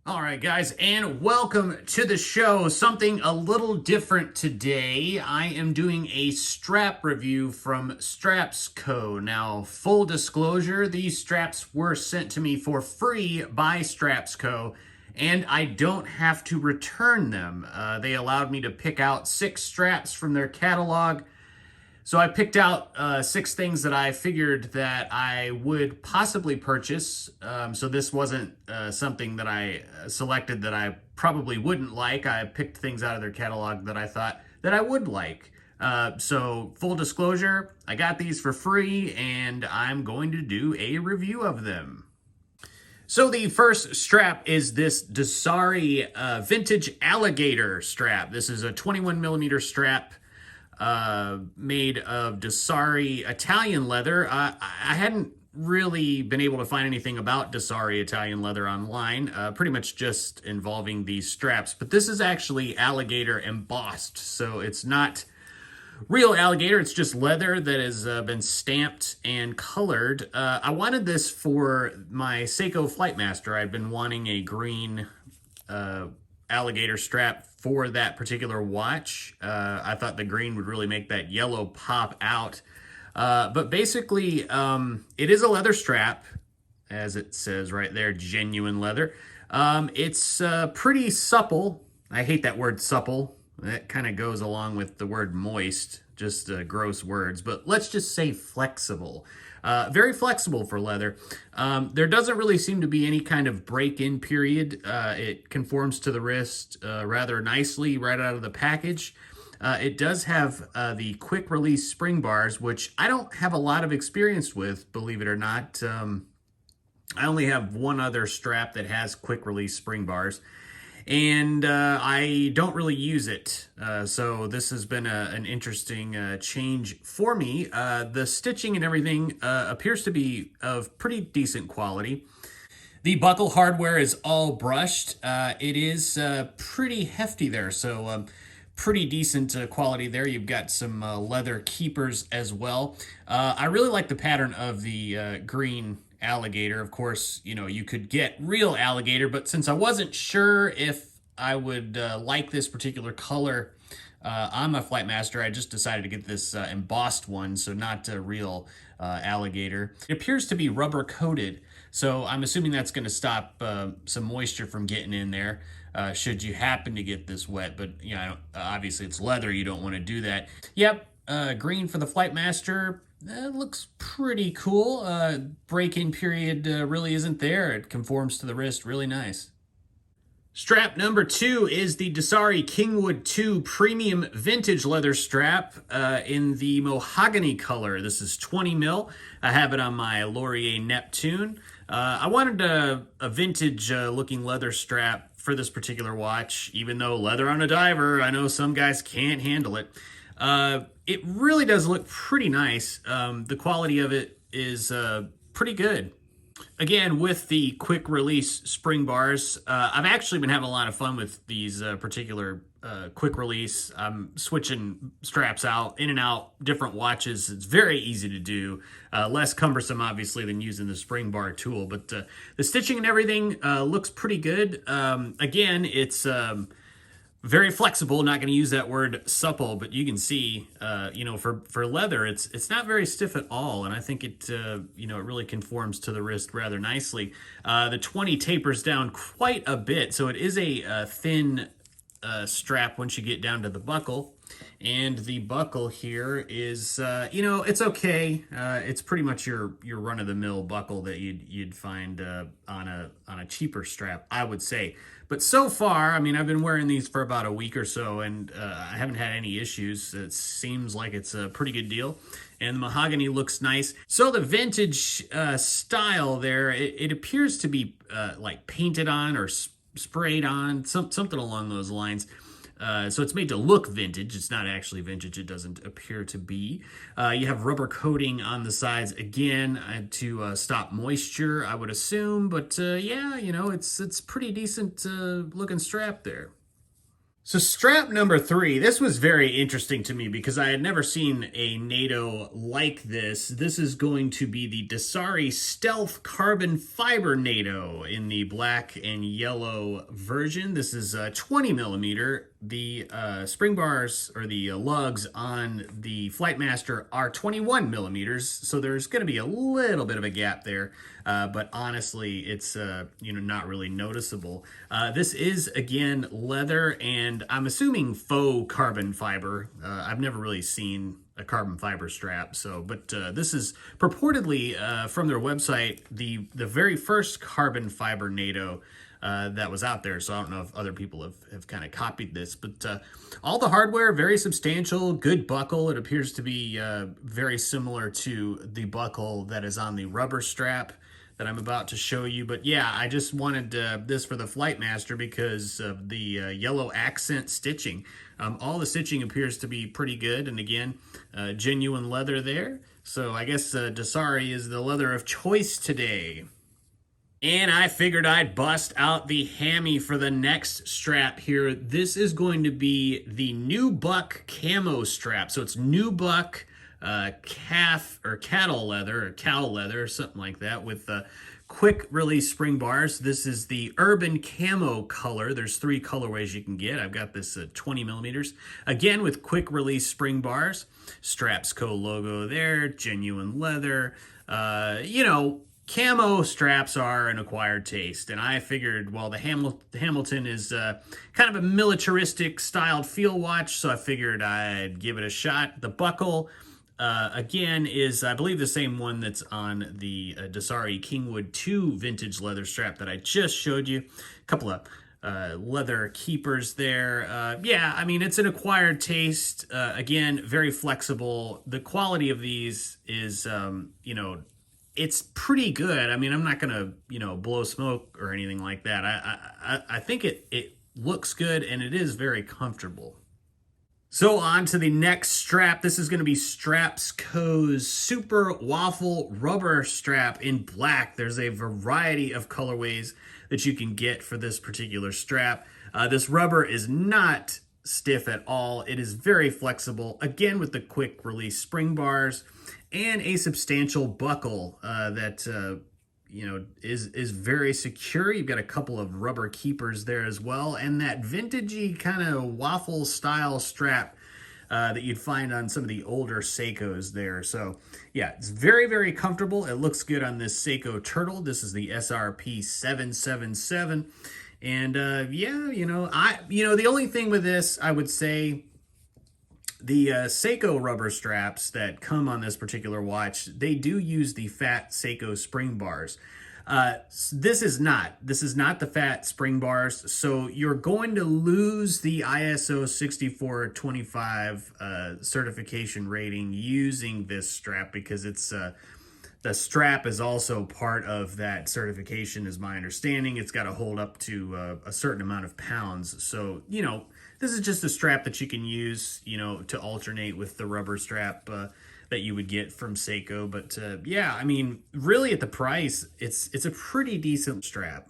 All right, guys, and welcome to the show. Something a little different today. I am doing a strap review from Strapsco. Now, full disclosure, these straps were sent to me for free by Strapsco, and I don't have to return them. They allowed me to pick out 6 straps from their catalog. So I picked out 6 things that I figured that I would possibly purchase. So this wasn't something that I selected that I probably wouldn't like. I picked things out of their catalog that I thought that I would like. So full disclosure, I got these for free and I'm going to do a review of them. So the first strap is this Dasari vintage Alligator strap. This is a 21 millimeter strap made of Dasari Italian leather. I hadn't really been able to find anything about Dasari Italian leather online, pretty much just involving these straps. But this is actually alligator embossed, so it's not real alligator. It's just leather that has been stamped and colored. I wanted this for my Seiko Flightmaster. I've been wanting a green alligator strap for that particular watch. I thought the green would really make that yellow pop out. But basically, it is a leather strap, as it says right there, genuine leather. It's pretty supple. I hate that word supple. That kind of goes along with the word moist, just gross words. But let's just say flexible. Very flexible for leather. There doesn't really seem to be any kind of break-in period. It conforms to the wrist rather nicely right out of the package. It does have the quick release spring bars, which I don't have a lot of experience with, believe it or not. I only have one other strap that has quick release spring bars, and I don't really use it. So this has been an interesting change for me. The stitching and everything appears to be of pretty decent quality. The buckle hardware is all brushed. It is pretty hefty there, so pretty decent quality there. You've got some leather keepers as well. I really like the pattern of the green alligator. Of course, you know, you could get real alligator, but since I wasn't sure if I would like this particular color on my Flightmaster, I just decided to get this embossed one, so not a real alligator. It appears to be rubber coated, so I'm assuming that's going to stop some moisture from getting in there should you happen to get this wet. But you know, obviously it's leather, you don't want to do that. Yep, green for the Flightmaster. That looks pretty cool. Break-in period really isn't there. It conforms to the wrist really nice. Strap number 2 is the Dasari Kingwood 2 Premium Vintage Leather Strap in the mahogany color. This is 20 mil. I have it on my Laurier Neptune. I wanted a vintage looking leather strap for this particular watch, even though leather on a diver, I know some guys can't handle it. It really does look pretty nice. The quality of it is pretty good. Again, with the quick release spring bars, I've actually been having a lot of fun with these particular quick release. I'm switching straps out, in and out, different watches. It's very easy to do. Less cumbersome, obviously, than using the spring bar tool. But the stitching and everything looks pretty good. Again, it's very flexible. Not going to use that word supple, but you can see, you know, for leather, it's not very stiff at all, and I think it, you know, it really conforms to the wrist rather nicely. The 20 tapers down quite a bit, so it is a thin strap once you get down to the buckle. And the buckle here is, you know, it's okay. It's pretty much your run-of-the-mill buckle that you'd find on a cheaper strap, I would say. But so far, I mean, I've been wearing these for about a week or so, and I haven't had any issues. It seems like it's a pretty good deal. And the mahogany looks nice. So the vintage style there, it appears to be like painted on or sprayed on, something along those lines. So it's made to look vintage. It's not actually vintage. It doesn't appear to be. You have rubber coating on the sides again to stop moisture, I would assume. But yeah, you know, it's pretty decent looking strap there. So strap number 3, this was very interesting to me because I had never seen a NATO like this. This is going to be the Dasari Stealth Carbon Fiber NATO in the black and yellow version. This is 20 millimeter. The spring bars or the lugs on the Flightmaster are 21 millimeters, so there's going to be a little bit of a gap there, but honestly, it's not really noticeable. This is again leather, and I'm assuming faux carbon fiber. I've never really seen a carbon fiber strap, but this is purportedly from their website the very first carbon fiber NATO that was out there. So I don't know if other people have kind of copied this, but all the hardware, very substantial, good buckle. It appears to be very similar to the buckle that is on the rubber strap that I'm about to show you. But yeah, I just wanted this for the Flightmaster because of the yellow accent stitching. All the stitching appears to be pretty good, and again, genuine leather there. So I guess Dasari is the leather of choice today. And I figured I'd bust out the hammy for the next strap here. This is going to be the Nubuck Camo strap. So it's Nubuck calf or cattle leather or cow leather or something like that with quick release spring bars. This is the Urban Camo color. There's 3 colorways you can get. I've got this 20 millimeters. Again, with quick release spring bars. Strapsco logo there, genuine leather. Camo straps are an acquired taste, and I figured, well, the Hamilton is kind of a militaristic styled field watch, so I figured I'd give it a shot. The buckle, again, is, I believe, the same one that's on the Dasari Kingwood 2 vintage leather strap that I just showed you. A couple of leather keepers there. Yeah, I mean, it's an acquired taste. Again, very flexible. The quality of these is, it's pretty good. I mean, I'm not going to, blow smoke or anything like that. I think it looks good, and it is very comfortable. So on to the next strap. This is going to be Strapsco's Super Waffle Rubber Strap in black. There's a variety of colorways that you can get for this particular strap. This rubber is not stiff at all. It is very flexible, again with the quick release spring bars and a substantial buckle that is very secure. You've got a couple of rubber keepers there as well, and that vintagey kind of waffle style strap that you'd find on some of the older Seikos there. So yeah, it's very, very comfortable. It looks good on this Seiko Turtle. This is the SRP 777. And the only thing with this, I would say, the Seiko rubber straps that come on this particular watch, they do use the fat Seiko spring bars. This is not the fat spring bars, so you're going to lose the ISO 6425 certification rating using this strap because it's the strap is also part of that certification, is my understanding. It's got to hold up to a certain amount of pounds. So, this is just a strap that you can use, to alternate with the rubber strap that you would get from Seiko. But yeah, I mean, really at the price, it's a pretty decent strap.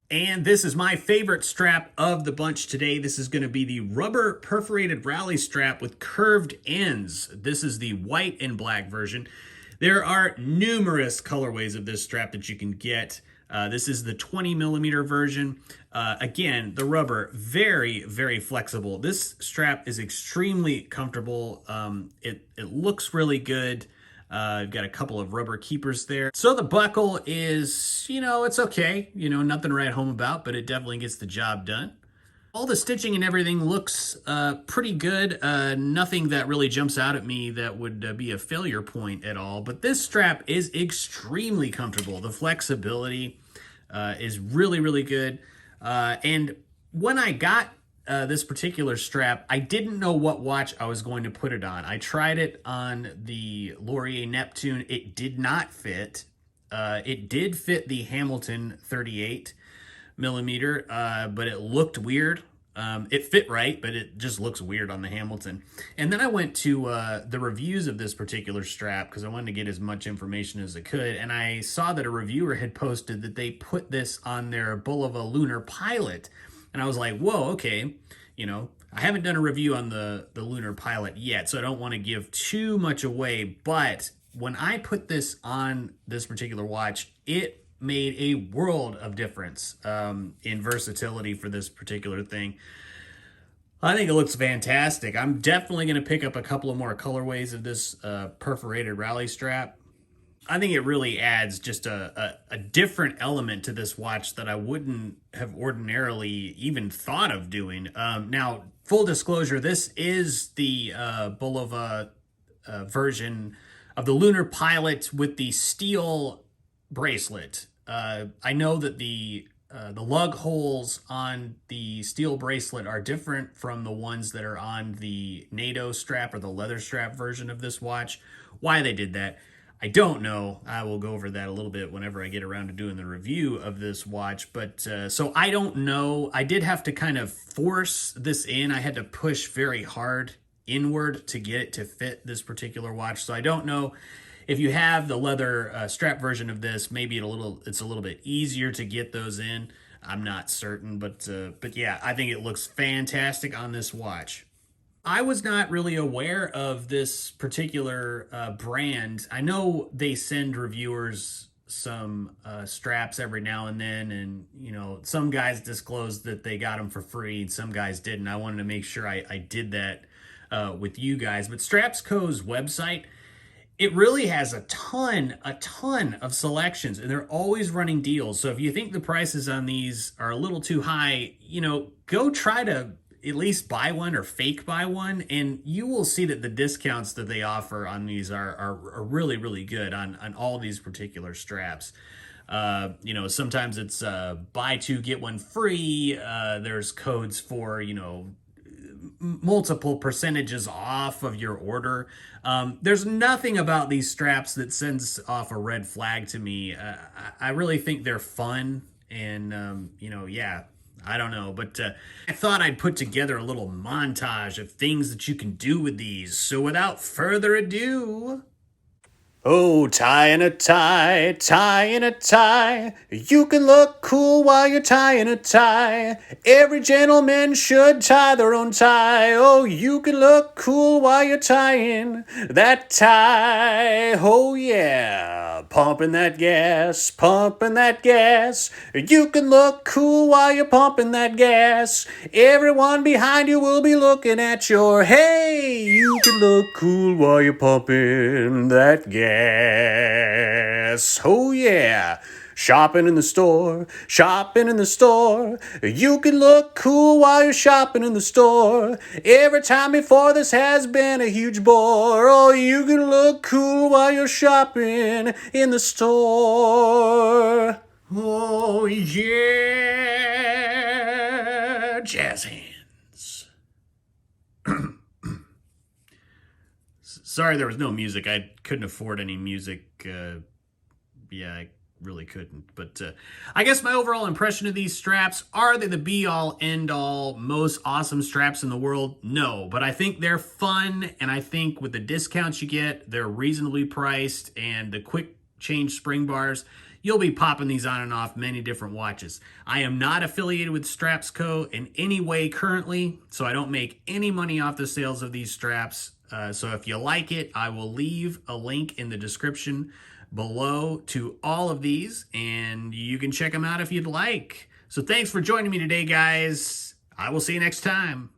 And this is my favorite strap of the bunch today. This is going to be the rubber perforated rally strap with curved ends. This is the white and black version. There are numerous colorways of this strap that you can get. This is the 20 millimeter version. Again, the rubber, very, very flexible. This strap is extremely comfortable. It looks really good. I've got a couple of rubber keepers there. So the buckle is, it's okay. Nothing to write home about, but it definitely gets the job done. All the stitching and everything looks pretty good. Nothing that really jumps out at me that would be a failure point at all. But this strap is extremely comfortable. The flexibility is really, really good. And when I got this particular strap, I didn't know what watch I was going to put it on. I tried it on the Laurier Neptune. It did not fit. It did fit the Hamilton 38 millimeter, but it looked weird. It fit right, but it just looks weird on the Hamilton. And then I went to the reviews of this particular strap because I wanted to get as much information as I could, and I saw that a reviewer had posted that they put this on their Bulova Lunar Pilot, and I was like, whoa, okay, you know, I haven't done a review on the Lunar Pilot yet, so I don't want to give too much away. But when I put this on this particular watch, it made a world of difference in versatility for this particular thing. I think it looks fantastic. I'm definitely going to pick up a couple of more colorways of this perforated rally strap. I think it really adds just a different element to this watch that I wouldn't have ordinarily even thought of doing. Now, full disclosure, this is the Bulova version of the Lunar Pilot with the steel bracelet. I know that the lug holes on the steel bracelet are different from the ones that are on the NATO strap or the leather strap version of this watch. Why they did that, I don't know. I will go over that a little bit whenever I get around to doing the review of this watch. But so I don't know. I did have to kind of force this in. I had to push very hard inward to get it to fit this particular watch. So I don't know if you have the leather strap version of this, maybe it's a little bit easier to get those in. I'm not certain, but yeah, I think it looks fantastic on this watch. I was not really aware of this particular brand. I know they send reviewers some straps every now and then, and you know, some guys disclosed that they got them for free and some guys didn't. I wanted to make sure I did that with you guys. But Strapsco's website, it really has a ton of selections, and they're always running deals. So if you think the prices on these are a little too high, you know, go try to at least buy one or fake buy one, and you will see that the discounts that they offer on these are really, really good on all these particular straps. You know, sometimes it's buy two, get one free. There's codes for, you know, multiple percentages off of your order. There's nothing about these straps that sends off a red flag to me. I really think they're fun, and you know, yeah, I don't know, but I thought I'd put together a little montage of things that you can do with these. So without further ado, oh, tying a tie, tying a tie. You can look cool while you're tying a tie. Every gentleman should tie their own tie. Oh, you can look cool while you're tying that tie. Oh, yeah. Pumping that gas, pumping that gas. You can look cool while you're pumping that gas. Everyone behind you will be looking at your, hey, you can look cool while you're pumping that gas. Oh, yeah. Shopping in the store, shopping in the store. You can look cool while you're shopping in the store. Every time before this has been a huge bore. Oh, you can look cool while you're shopping in the store. Oh, yeah. Jazz hands. Sorry there was no music. I couldn't afford any music. Yeah, I really couldn't. But I guess my overall impression of these straps, are they the be-all, end-all, most awesome straps in the world? No, but I think they're fun, and I think with the discounts you get, they're reasonably priced, and the quick change spring bars, you'll be popping these on and off many different watches. I am not affiliated with Strapsco in any way currently, so I don't make any money off the sales of these straps. So if you like it, I will leave a link in the description below to all of these, and you can check them out if you'd like. So thanks for joining me today, guys. I will see you next time.